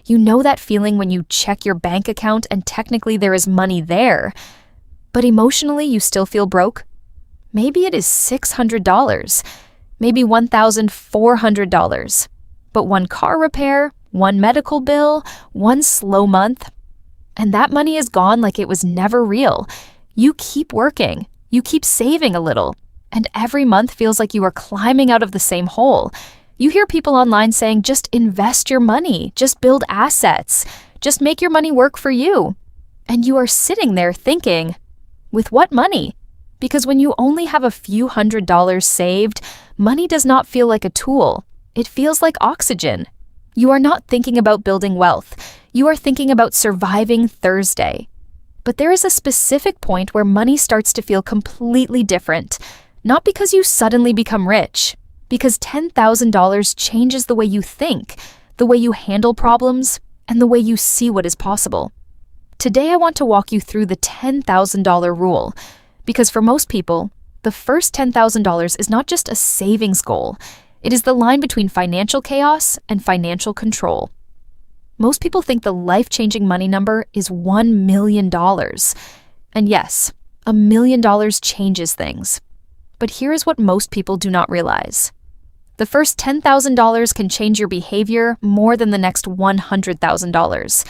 You know that feeling when you check your bank account and technically there is money there, but emotionally you still feel broke? Maybe it is $600, maybe $1,400, but one car repair, one medical bill, one slow month, and that money is gone like it was never real. You keep working, you keep saving a little, and every month feels like you are climbing out of the same hole. You hear people online saying, just invest your money, just build assets, just make your money work for you. And you are sitting there thinking, with what money? Because when you only have a few $100s saved, money does not feel like a tool. It feels like oxygen. You are not thinking about building wealth. You are thinking about surviving Thursday. But there is a specific point where money starts to feel completely different. Not because you suddenly become rich, because $10,000 changes the way you think, the way you handle problems, and the way you see what is possible. Today I want to walk you through the $10,000 rule, because for most people, the first $10,000 is not just a savings goal, it is the line between financial chaos and financial control. Most people think the life-changing money number is $1 million. And yes, $1 million changes things. But here is what most people do not realize. The first $10,000 can change your behavior more than the next $100,000.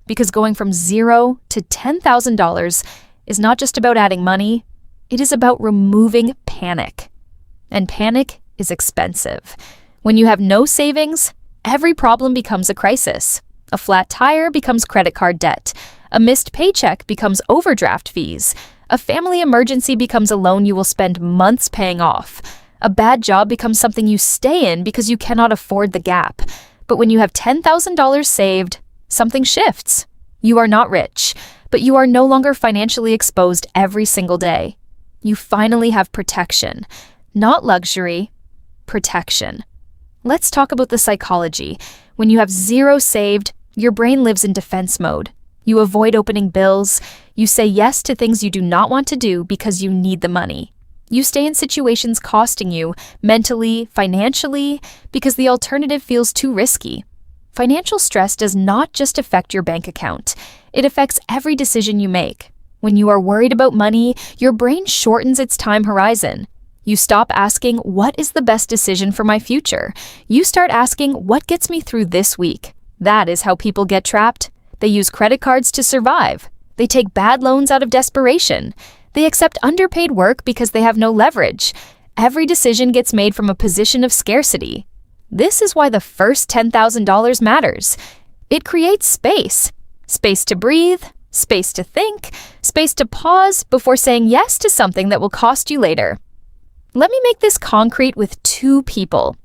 Because going from $0 to $10,000 is not just about adding money, it is about removing panic. And panic is expensive. When you have no savings, every problem becomes a crisis. A flat tire becomes credit card debt. A missed paycheck becomes overdraft fees. A family emergency becomes a loan you will spend months paying off. A bad job becomes something you stay in because you cannot afford the gap. But when you have $10,000 saved, something shifts. You are not rich, but you are no longer financially exposed every single day. You finally have protection. Not luxury, protection. Let's talk about the psychology. When you have $0 saved, your brain lives in defense mode. You avoid opening bills. You say yes to things you do not want to do because you need the money. You stay in situations costing you, mentally, financially, because the alternative feels too risky. Financial stress does not just affect your bank account. It affects every decision you make. When you are worried about money, your brain shortens its time horizon. You stop asking, what is the best decision for my future? You start asking, what gets me through this week? That is how people get trapped. They use credit cards to survive. They take bad loans out of desperation. They accept underpaid work because they have no leverage. Every decision gets made from a position of scarcity. This is why the first $10,000 matters. It creates space. Space to breathe, space to think, space to pause before saying yes to something that will cost you later. Let me make this concrete with two people.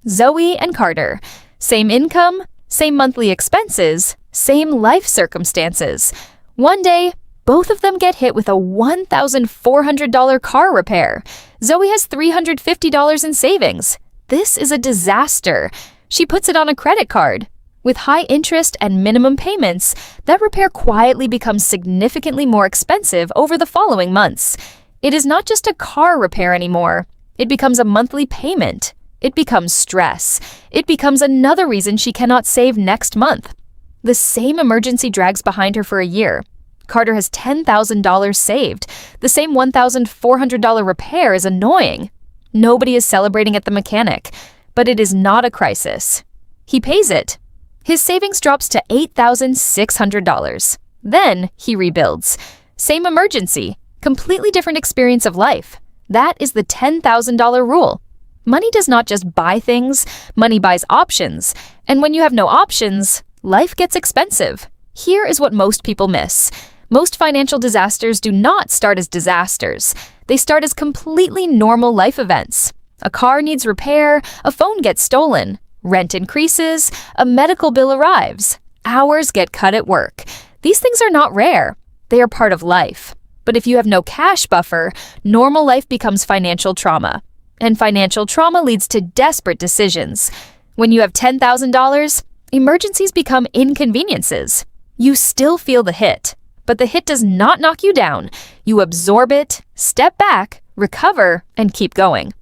Zoe and Carter. Same income, same monthly expenses, same life circumstances. One day, both of them get hit with a $1,400 car repair. Zoe has $350 in savings. This is a disaster. She puts it on a credit card. With high interest and minimum payments, that repair quietly becomes significantly more expensive over the following months. It is not just a car repair anymore. It becomes a monthly payment. It becomes stress. It becomes another reason she cannot save next month. The same emergency drags behind her for a year. Carter has $10,000 saved. The same $1,400 repair is annoying. Nobody is celebrating at the mechanic, but it is not a crisis. He pays it. His savings drops to $8,600. Then he rebuilds. Same emergency, completely different experience of life. That is the $10,000 rule. Money does not just buy things, money buys options. And when you have no options, life gets expensive. Here is what most people miss. Most financial disasters do not start as disasters. They start as completely normal life events. A car needs repair, a phone gets stolen, rent increases, a medical bill arrives, hours get cut at work. These things are not rare. They are part of life. But if you have no cash buffer, normal life becomes financial trauma. And financial trauma leads to desperate decisions. When you have $10,000, emergencies become inconveniences. You still feel the hit, but the hit does not knock you down. You absorb it, step back, recover, and keep going.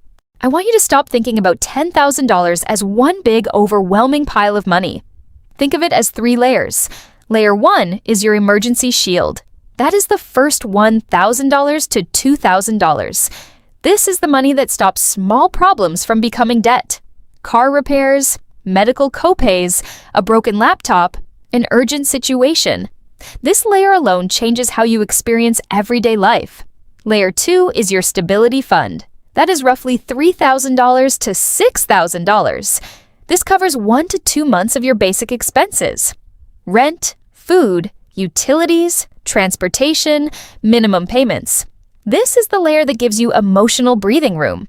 I want you to stop thinking about $10,000 as one big, overwhelming pile of money. Think of it as 3 layers. Layer 1 is your emergency shield. That is the first $1,000 to $2,000. This is the money that stops small problems from becoming debt. Car repairs, medical copays, a broken laptop, an urgent situation. This layer alone changes how you experience everyday life. Layer 2 is your stability fund. That is roughly $3,000 to $6,000. This covers 1 to 2 months of your basic expenses. Rent, food, utilities, transportation, minimum payments. This is the layer that gives you emotional breathing room.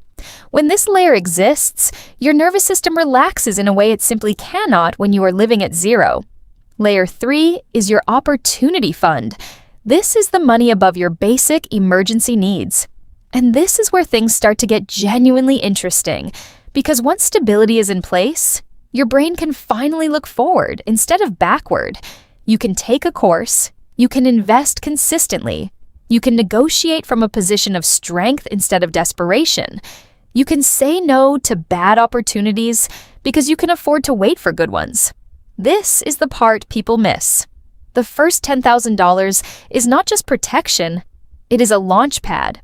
When this layer exists, your nervous system relaxes in a way it simply cannot when you are living at zero. Layer 3 is your opportunity fund. This is the money above your basic emergency needs. And this is where things start to get genuinely interesting, because once stability is in place, your brain can finally look forward instead of backward. You can take a course, you can invest consistently, you can negotiate from a position of strength instead of desperation. You can say no to bad opportunities because you can afford to wait for good ones. This is the part people miss. The first $10,000 is not just protection, it is a launch pad.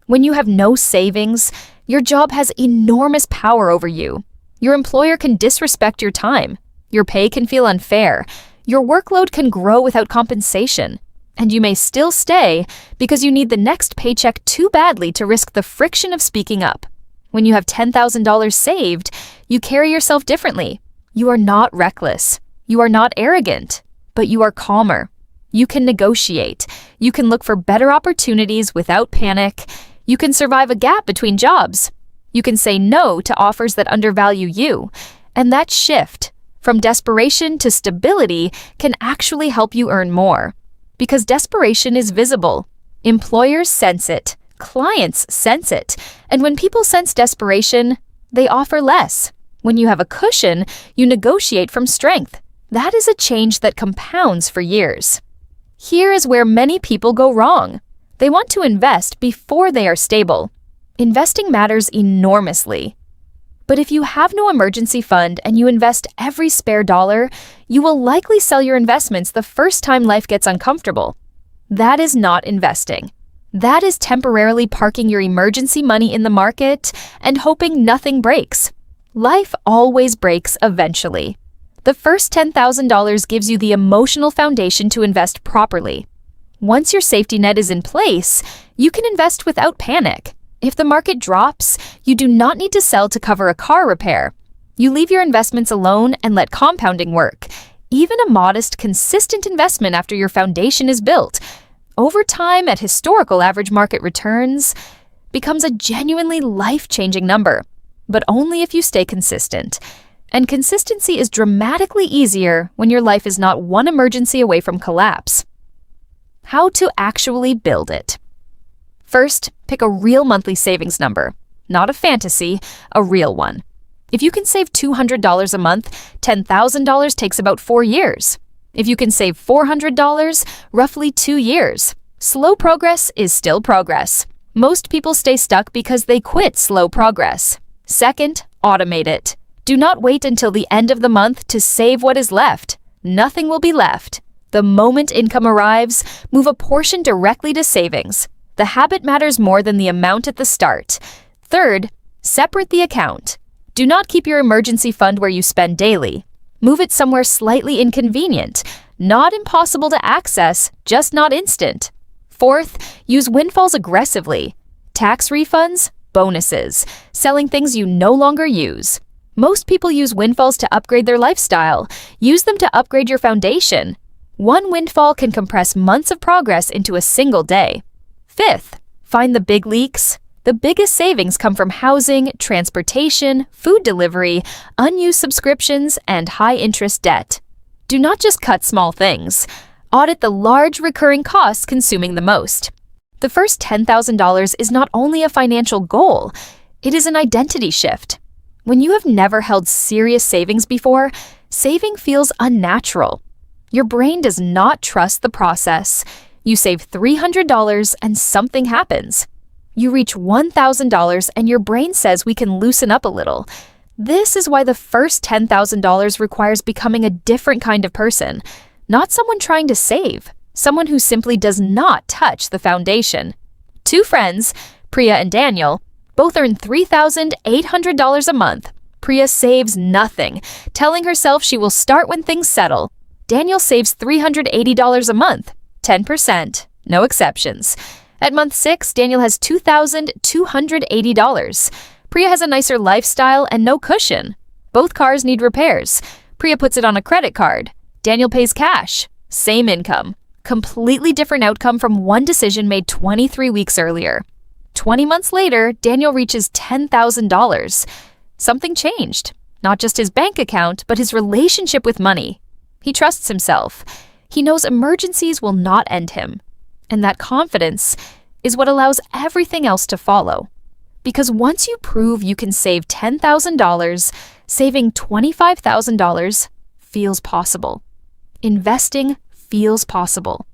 When you have no savings, your job has enormous power over you. Your employer can disrespect your time. Your pay can feel unfair. Your workload can grow without compensation. And you may still stay because you need the next paycheck too badly to risk the friction of speaking up. When you have $10,000 saved, you carry yourself differently. You are not reckless. You are not arrogant, but you are calmer. You can negotiate. You can look for better opportunities without panic. You can survive a gap between jobs. You can say no to offers that undervalue you. And that shift from desperation to stability can actually help you earn more. Because desperation is visible. Employers sense it. Clients sense it. And when people sense desperation, they offer less. When you have a cushion, you negotiate from strength. That is a change that compounds for years. Here is where many people go wrong. They want to invest before they are stable. Investing matters enormously. But if you have no emergency fund and you invest every spare dollar, you will likely sell your investments the first time life gets uncomfortable. That is not investing. That is temporarily parking your emergency money in the market and hoping nothing breaks. Life always breaks eventually. The first $10,000 gives you the emotional foundation to invest properly. Once your safety net is in place, you can invest without panic. If the market drops, you do not need to sell to cover a car repair. You leave your investments alone and let compounding work. Even a modest, consistent investment after your foundation is built, over time at historical average market returns, becomes a genuinely life-changing number. But only if you stay consistent. And consistency is dramatically easier when your life is not one emergency away from collapse. How to actually build it. First, pick a real monthly savings number. Not a fantasy, a real one. If you can save $200 a month, $10,000 takes about 4 years. If you can save $400, roughly 2 years. Slow progress is still progress. Most people stay stuck because they quit slow progress. Second, automate it. Do not wait until the end of the month to save what is left. Nothing will be left. The moment income arrives, move a portion directly to savings. The habit matters more than the amount at the start. Third, separate the account. Do not keep your emergency fund where you spend daily. Move it somewhere slightly inconvenient. Not impossible to access, just not instant. Fourth, use windfalls aggressively. Tax refunds, bonuses, selling things you no longer use. Most people use windfalls to upgrade their lifestyle. Use them to upgrade your foundation. One windfall can compress months of progress into a single day. Fifth, find the big leaks. The biggest savings come from housing, transportation, food delivery, unused subscriptions, and high-interest debt. Do not just cut small things. Audit the large recurring costs consuming the most. The first $10,000 is not only a financial goal, it is an identity shift. When you have never held serious savings before, saving feels unnatural. Your brain does not trust the process. You save $300 and something happens. You reach $1,000 and your brain says we can loosen up a little. This is why the first $10,000 requires becoming a different kind of person, not someone trying to save, someone who simply does not touch the foundation. Two friends, Priya and Daniel, both earn $3,800 a month. Priya saves nothing, telling herself she will start when things settle. Daniel saves $380 a month, 10%, no exceptions. At month 6, Daniel has $2,280. Priya has a nicer lifestyle and no cushion. Both cars need repairs. Priya puts it on a credit card. Daniel pays cash. Same income. Completely different outcome from one decision made 23 weeks earlier. 20 months later, Daniel reaches $10,000. Something changed. Not just his bank account, but his relationship with money. He trusts himself. He knows emergencies will not end him. And that confidence is what allows everything else to follow. Because once you prove you can save $10,000, saving $25,000 feels possible. Investing feels possible.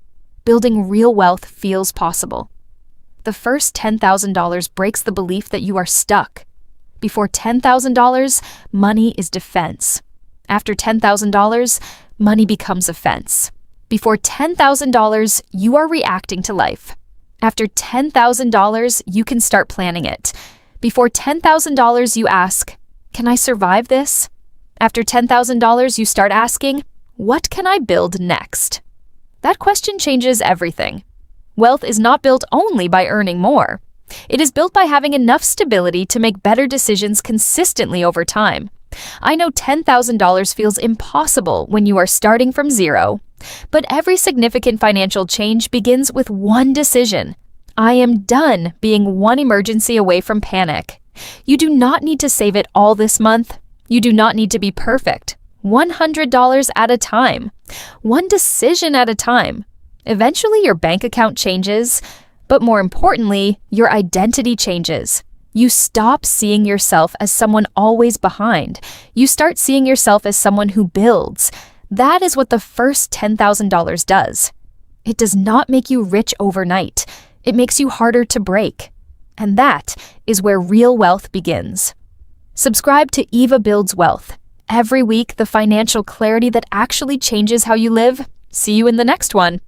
Building real wealth feels possible. The first $10,000 breaks the belief that you are stuck. Before $10,000, money is defense. After $10,000, money becomes offense. Before $10,000, you are reacting to life. After $10,000, you can start planning it. Before $10,000, you ask, can I survive this? After $10,000, you start asking, what can I build next? That question changes everything. Wealth is not built only by earning more. It is built by having enough stability to make better decisions consistently over time. I know $10,000 feels impossible when you are starting from zero. But every significant financial change begins with one decision. I am done being one emergency away from panic. You do not need to save it all this month. You do not need to be perfect. $100 at a time. One decision at a time. Eventually, your bank account changes, but more importantly, your identity changes. You stop seeing yourself as someone always behind. You start seeing yourself as someone who builds. That is what the first $10,000 does. It does not make you rich overnight. It makes you harder to break. And that is where real wealth begins. Subscribe to Eva Builds Wealth. Every week, the financial clarity that actually changes how you live. See you in the next one.